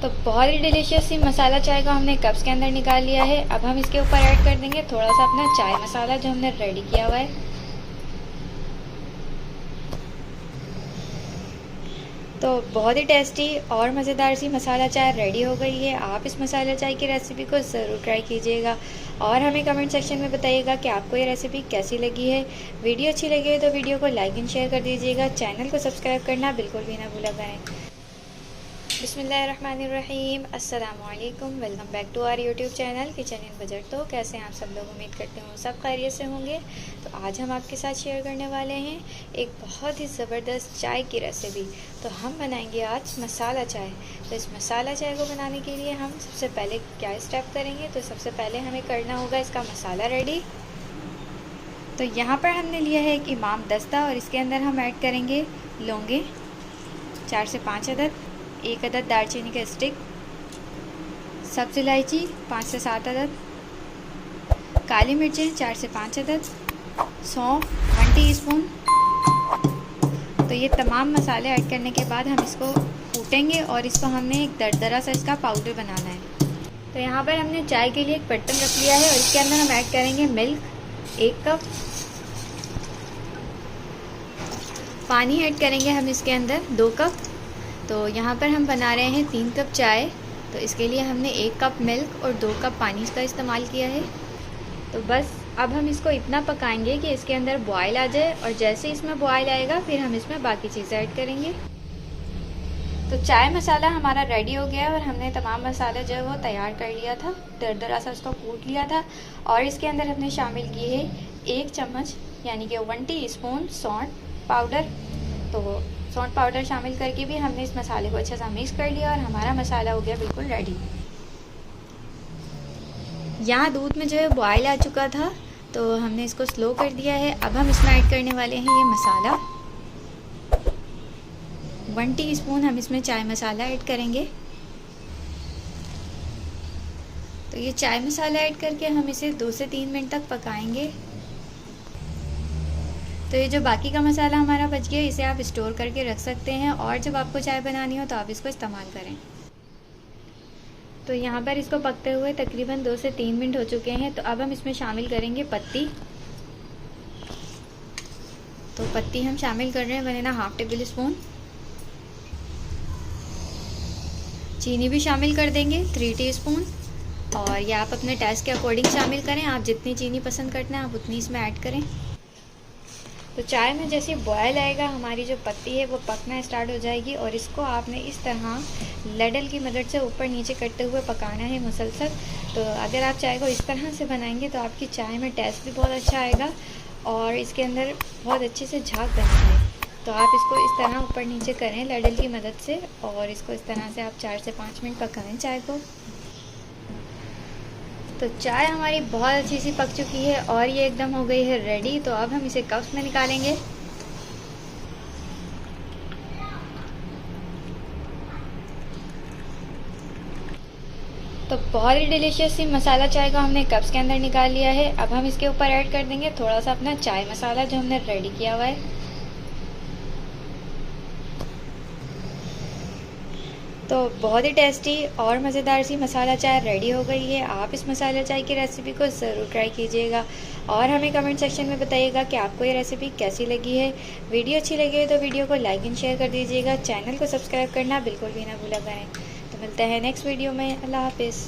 तो बहुत ही डिलीशियस सी मसाला चाय को हमने कप्स के अंदर निकाल लिया है। अब हम इसके ऊपर ऐड कर देंगे थोड़ा सा अपना चाय मसाला जो हमने रेडी किया हुआ है। तो बहुत ही टेस्टी और मज़ेदार सी मसाला चाय रेडी हो गई है। आप इस मसाला चाय की रेसिपी को ज़रूर ट्राई कीजिएगा और हमें कमेंट सेक्शन में बताइएगा कि आपको ये रेसिपी कैसी लगी है। वीडियो अच्छी लगी है तो वीडियो को लाइक एंड शेयर कर दीजिएगा। चैनल को सब्सक्राइब करना बिल्कुल भी ना भूला करें। बिस्मिल्लाहिर्रहमानिर्रहीम, अस्सलाम वालेकुम। Welcome back to our YouTube channel kitchen in budget. तो कैसे हैं आप सब लोग? उम्मीद करते हूँ सब खैरियत से होंगे। तो आज हम आपके साथ शेयर करने वाले हैं एक बहुत ही ज़बरदस्त चाय की रेसिपी। तो हम बनाएंगे आज मसाला चाय। तो इस मसाला चाय को बनाने के लिए हम सबसे पहले क्या स्टेप करेंगे, तो सबसे पहले हमें करना होगा इसका मसाला रेडी। तो यहाँ पर हमने लिया है एक इमाम दस्ता और इसके अंदर हम ऐड करेंगे लौंगे 4 से 5 अदद, 1 अदद दालचीनी का स्टिक, सब्ज़ इलायची 5 से 7 अदद, काली मिर्चें 4 से 5 अदद, सौंफ 1 टीस्पून। तो ये तमाम मसाले ऐड करने के बाद हम इसको कूटेंगे और इसको हमने एक दरदरा सा इसका पाउडर बनाना है। तो यहाँ पर हमने चाय के लिए एक बर्तन रख लिया है और इसके अंदर हम ऐड करेंगे मिल्क 1 कप, पानी ऐड करेंगे हम इसके अंदर 2 कप। तो यहाँ पर हम बना रहे हैं 3 कप चाय, तो इसके लिए हमने 1 कप मिल्क और 2 कप पानी का इस्तेमाल किया है। तो बस अब हम इसको इतना पकाएंगे कि इसके अंदर बॉयल आ जाए और जैसे इसमें बॉयल आएगा फिर हम इसमें बाकी चीज़ें ऐड करेंगे। तो चाय मसाला हमारा रेडी हो गया और हमने तमाम मसाले जो है वो तैयार कर लिया था, दरदरा सा उसको कूट लिया था। और इसके अंदर हमने शामिल किए है 1 चम्मच यानी कि 1 टीस्पून सौंठ पाउडर। तो सौंठ पाउडर शामिल करके भी हमने इस मसाले को अच्छा सा मिक्स कर लिया और हमारा मसाला हो गया बिल्कुल रेडी। यहाँ दूध में जो है बॉयल आ चुका था तो हमने इसको स्लो कर दिया है। अब हम इसमें ऐड करने वाले हैं ये मसाला 1 टीस्पून हम इसमें चाय मसाला ऐड करेंगे। तो ये चाय मसाला ऐड करके हम इसे 2 से 3 मिनट तक पकाएंगे। तो ये जो बाकी का मसाला हमारा बच गया इसे आप स्टोर करके रख सकते हैं और जब आपको चाय बनानी हो तो आप इसको इस्तेमाल करें। तो यहाँ पर इसको पकते हुए तकरीबन 2 से 3 मिनट हो चुके हैं। तो अब हम इसमें शामिल करेंगे पत्ती। तो पत्ती हम शामिल कर रहे हैं 1.5 टेबल स्पून। चीनी भी शामिल कर देंगे 3 टीस्पून। और ये आप अपने टेस्ट के अकॉर्डिंग शामिल करें, आप जितनी चीनी पसंद करते हैं आप उतनी इसमें ऐड करें। तो चाय में जैसे बॉयल आएगा हमारी जो पत्ती है वो पकना स्टार्ट हो जाएगी और इसको आपने इस तरह लैडल की मदद से ऊपर नीचे करते हुए पकाना है मुसलसल। तो अगर आप चाय को इस तरह से बनाएंगे तो आपकी चाय में टेस्ट भी बहुत अच्छा आएगा और इसके अंदर बहुत अच्छे से झाग बनेगा। तो आप इसको इस तरह ऊपर नीचे करें लैडल की मदद से और इसको इस तरह से आप 4 से 5 मिनट पकाएं चाय को। तो चाय हमारी बहुत अच्छी सी पक चुकी है और ये एकदम हो गई है रेडी। तो अब हम इसे कप्स में निकालेंगे। तो बहुत ही डिलीशियस सी मसाला चाय को हमने कप्स के अंदर निकाल लिया है। अब हम इसके ऊपर ऐड कर देंगे थोड़ा सा अपना चाय मसाला जो हमने रेडी किया हुआ है। तो बहुत ही टेस्टी और मज़ेदार सी मसाला चाय रेडी हो गई है। आप इस मसाला चाय की रेसिपी को ज़रूर ट्राई कीजिएगा और हमें कमेंट सेक्शन में बताइएगा कि आपको ये रेसिपी कैसी लगी है। वीडियो अच्छी लगी है तो वीडियो को लाइक एंड शेयर कर दीजिएगा। चैनल को सब्सक्राइब करना बिल्कुल भी ना भूला करें। तो मिलते हैं नेक्स्ट वीडियो में। अल्लाह हाफिज़।